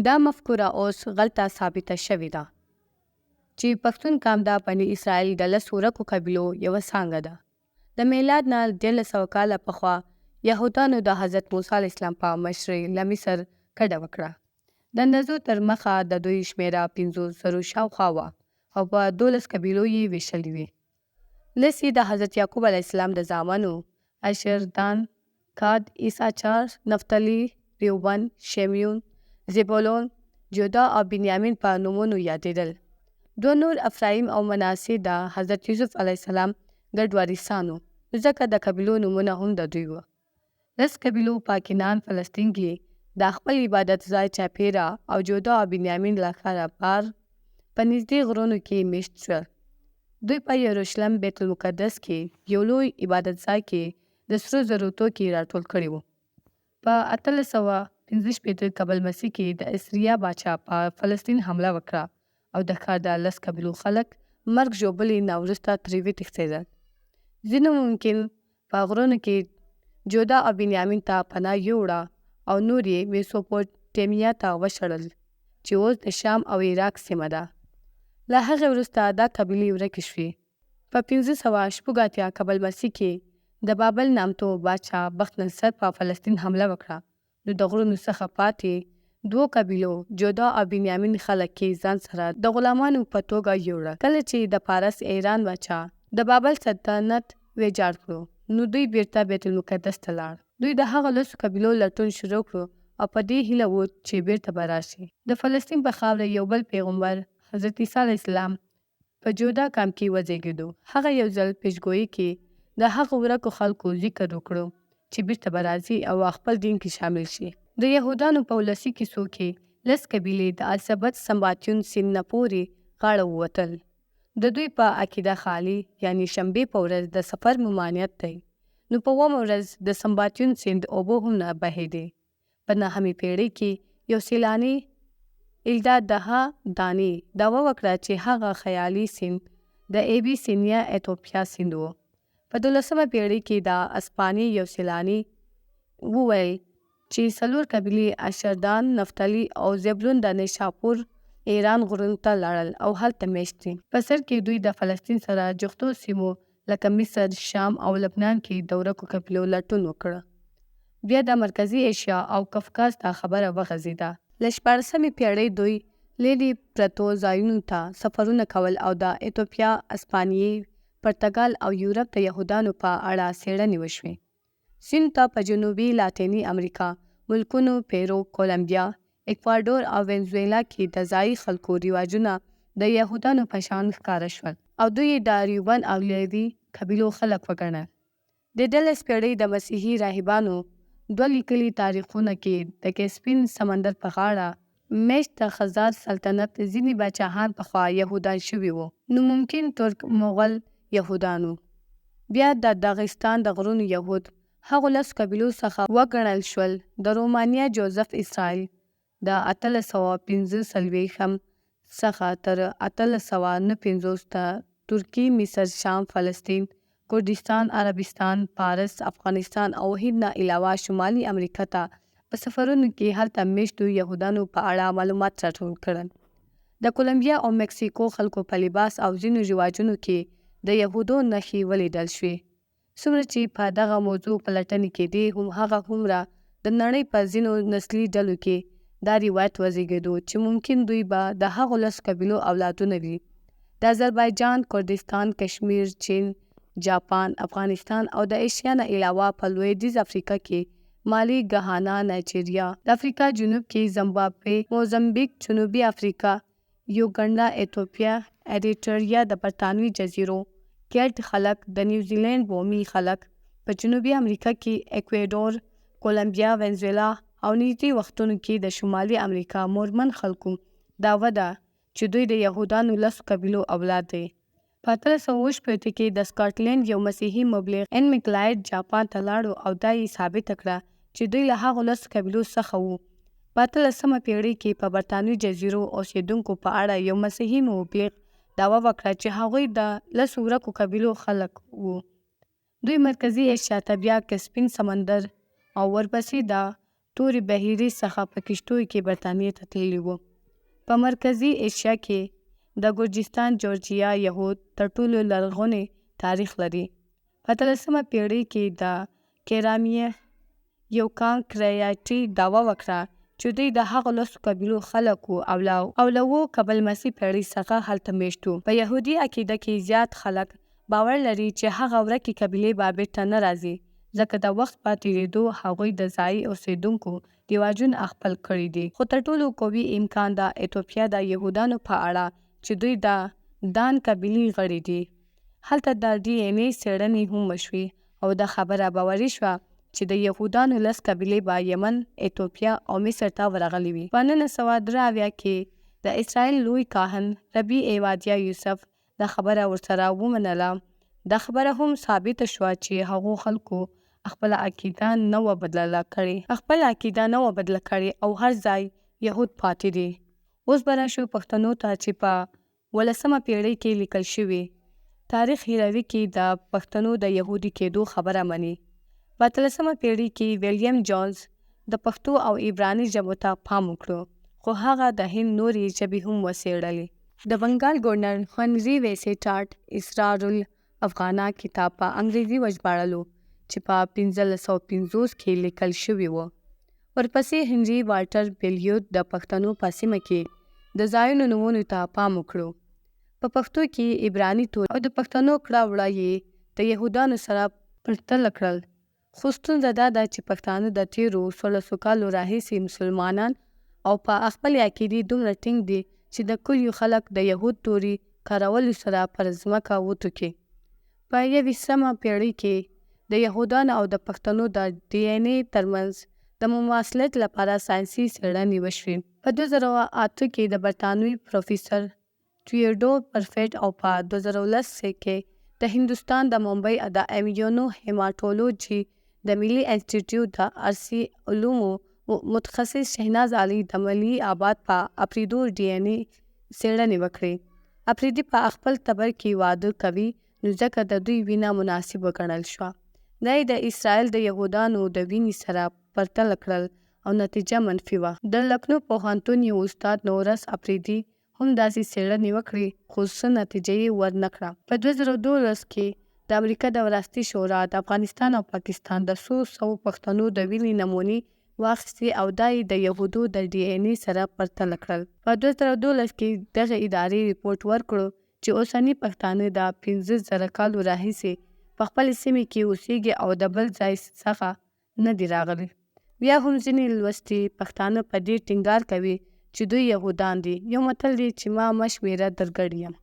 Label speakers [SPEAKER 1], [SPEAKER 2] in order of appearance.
[SPEAKER 1] دا مفکوره اوس غلطه ثابته شوې ده چې پښتون قام د بني اسرائیل د لسو ورکو قبیلو یوه څانګه ده. د میلاد نه 1300 کاله پخوا یهودانو د حضرت موسی علیه السلام په مشرۍ له مصر کډه وکړه. د اندازو تر مخه د دوی شمېره 500 شاوخوا وه او په 12 قبیلو یې ویشلې وې. لس یې د حضرت یعقوب علیه السلام د زامنو اشر، دان، کاد، ایساچار، نفتالي، ریوبن، شمیون، زبولون، جودا او بنیامین په نومونو یادېدل. دوه نور افرایم او مناسې د حضرت یوسف علیه السلام ګډ وارثانو، ځکه د قبیلو نومونه هم د دوی وه. 10 قبیلو په کنعان فلسطین کې د خپل عبادت ځای چاپیره او جودا او بنیامین له ښاره بار په نږدې غرونو کې میشت شول. دوی په یروشلم بیت المقدس کې یو لوی عبادت ځای کې د سرو زرو توکي راټول کړي وو. په 1865 قبل مسیح کې د اسریا باچا په فلسطین حمله وکړه او د ښار د 10 قبیلو خلک مرګ ژوبلې نه وروسته ترې وتښتېدل. ځینو ممکن په غرونو کې جودا او بنیامین ته پناه یووړه او نور یې میسوپوټیمیا ته وشړل چې اوس د شام او عراق سیمه ده. له هغې وروسته دا قبیلې ورکې شوې. په 1586 قبل مسیح کې د بابل نامتو باچا بخت نصر په فلسطین حمله وکړه، نو د غرونو څخه پاتې 2 قبیلو جودا او بنیامین خلک کې ځان سره د غلامانو په توګه یوړه. کله چې د پارس ایران باچا د بابل سلطنت ویجاړ کړو، نو دوی بیرته بیت المقدس ته لاړ. دوی د هغه 10 قبیلو لټون شروع کړو او په دې هیله وو چې بیرته به راشي. د فلسطین په خاوره یو بل پیغمبر حضرت عیسی علیه السلام په جودا قام کې وزیږېدو. هغه یو ځل پیشګویي کې د هغو ورکو خلکو ذکر وکړو چې بیرته به راځي او خپل دین کې شامل شي. د یهودانو په ولسي کیسو کې 10 قبیلې د السبت سنباتیون سیند نه پورې غاړه ووتل. د دوی په عقیده خالي یعنی شنبې په ورځ د سفر ممانعت دی، نو په 9مه ورځ د سنباتیون سیند اوبه هم نه بهېدې. په 9مې پیړۍ کې یو سیلاني ایلدا دها دانی دعوه وکړه چې هغه خیالي سیند د ایبیسینیا ایتوپیا سیند و. په 12مه پیړۍ کې د اسپانیې یو سیلاني وویل چې 4 قبیلې اشردان، نفتالي او زبلون د نیشاپور ایران غرونو ته لاړل او هلته میشت دي. په سر کې دوی د فلسطین سره جغتو سیمو لکه مصر، شام او لبنان کې د ورکو قبیلو لټون وکړه. بیا د مرکزي ایشیا او کفکاز ته خبره وغځېده. له 14مې پیړۍ دوی لیرې پرتو ځایونو ته سفرونه کول او د ایتوپیا، اسپانیې، پرتګال او یورپ د یهودانو په اړه څېړنې وشوې. سیند ته په جنوبي لاتیني امریکا ملکونو پیرو، کولمبیا، اکوادور او وینزویلا کې د ځایي خلکو رواجونه د یهودانو په شان ښکاره شول او دوی د ریوبن او لیوي قبیلو خلک وګڼل. د 13 پیړۍ د مسیحي راهبانو 2 لیکلي تاریخونه کې د کیسپین سمندر په غاړه میشت د خزار سلطنت ځینې باچاهان پخوا یهودان شوي وو، نو ممکن ترک مغل یهودانو. بیا د داغستان د غرونو یهود هغو 10 قبیلو څخه وګڼل شول. د رومانیا جوزف اسرائیل د 845 څخه تر 849 ته ترکی، مصر، شام، فلسطین، کردستان، عربستان، پارس، افغانستان او هند نه علاوه شمالي امریکا ته په سفرونو کې هلته میشتو یهودانو په اړه معلومات راټول کړل. د کولمبیا او مکسیکو خلکو په لباس او ځینو رواجونو کې د یهودو نښې ولیدل شوې. څومره چې په دغه موضوع پلټنې کېدې، هغه هومره د نړۍ په ځینو نسلي ډلو کې دا روایت وزېږېدو چې ممکن دوی به د هغو 10 قبیلو اولادونه وي. د آذربایجان، کردستان، کشمیر، چین، جاپان، افغانستان او د ایشیا نه علاوه په لویدیځ افریقا کې مالي، ګهانا، نایجیریا، د افریقا جنوب کې زمبابوې، موزمبیک، جنوبي افریقا، یوګنډا، ایتوپیا، اریټریا، د برطانوي جزیرو کیلټ خلک، د نیوزیلینډ بومي خلک، په جنوبي امریکا کې اکوادور، کولمبیا، وینزویلا او نږدې وختونو کې د شمالي امریکا مورمن خلکو دعوه ده چې دوی د یهودانو 10 قبیلو اولاد دي. په 1848 کې د سکاټلینډ یو مسیحي مبلغ ان میکلایډ جاپان ته لاړو او دا یې ثابته کړه چې دوی له هغو 10 قبیلو څخه وو. په 18مه پیړۍ کې په برطانوي جزیرو اوسېدونکو په اړه یو مسیحي مبلغ دعوه وکړه چې هغوی د 10 ورکو قبیلو خلک وو. دوی مرکزي ایشیا ته بیا کسپین سمندر او ورپسې د تورې بحیرې څخه په کشتیو کې برطانیې ته تللي وو. په مرکزي ایشیا کې د ګرجستان جورجیا یهود تر ټولو لرغونی تاریخ لري. په 13مه پېړۍ کې د کیرامیه یو کانکریاټي دعوه وکړه چې دوی د هغو لسو قبیلو خلک وو او له 7 مسیح پېړۍ څخه هلته میشت وو. په یهودي عقیده کې زیات خلک باور لري چې هغه ورکې قبیلې به بېرته نه راځي، ځکه د وخت په تېرېدو هغوی د ځایي اوسېدونکو رواجون خپل کړي دي. خو تر ټولو قوي امکان د ایتوپیا د یهودانو په اړه چې دوی د دان قبیلې غړي دي. هلته د DNA څېړنې هم وشوې او دا خبره باوري شوه چې د یهودانو 10 قبیلې به یمن، ایتوپیا او مصر ته ورغلي وي. په 1983 کې د اسرائیل لوی کاهن ربی عبادیا یوسف دا خبره ورسره ومنله. دا خبره هم ثابته شوه چې هغو خلکو خپله عقیده نه وه بدله کړې او هر ځای یهود پاتې دي. اوس به راشو پښتنو ته چې په 18مه پېړۍ کې لیکل شوي تاریخ هیروي کې د پښتنو د یهودي کېدو خبره مني. په 13مه پېړۍ کې ویلیام جونز د پښتو او عبراني ژبو ته پام وکړو، خو هغه د هند نورې ژبې هم وڅېړلې. د بنګال ګورنر هنري ویسټارټ اسرارالافغانه کتاب په انګریزي وژباړلو چې په 1550 کې لیکل شوی و. ورپسې هنري والټر بیلیوت د پښتنو په سیمه کې د ځایونو نومونو ته پام وکړو. په پښتو کې عبراني توري او د پښتنو کړه وړه یې د یهودانو سره پرتله کړل. خو ستونزه دا ده چې پښتانه د تېرو 1600 کالو راهیسې مسلمانان او په خپلې عقیدې دومره ټینګ دي چې د کلیو خلک د یهود توري کارولو سره پر ځمکه وټوکي. په 21مه پېړۍ کې د یهودانو او د پښتنو د DNA ترمنځ د مماثلت لپاره ساینسي څېړنې وشوې. په 2008 کې د برطانوي پروفیسر تیوډور پرفیټ او په 2010 کې د هندوستان د ممبئی د امیونو هیماټولوژي د ملي انسټیټیوټ د ارثي علومو متخصص شهناز علي د ملي آباد په اپریدو DNA څېړنې وکړې. اپریدي په خپل تبر کې واده کوي، نو ځکه د دوی وینه مناسب وګڼل شوه. دا یې د اسرائیل د یهودانو د وینې سره پرتله کړل او نتیجه منفي وه. د لکنهو پوهنتون یو استاد نورس اپریدي هم داسې څېړنې وکړې، خو څه نتیجه یې ورنه کړه. په 2012 کې د امریکا د وراثتي شورا د افغانستان او پاکستان د 100 پښتنو د وینې نمونې واخیستې او دا یې د یهودو د DNA سره پرتله کړل. په 2012 کې دغه ادارې ریپورټ ورکړو چې اوسني پښتانه د 15,000 کالو راهیسې په خپلې سیمې کې اوسېږي او د بل ځای څخه نه دي راغلي. بیا هم ځینې لوستي پښتانه په دې ټینګار کوي چې دوی یهودان دي. یو متل دی چې ما مه شمېره درګډ یم.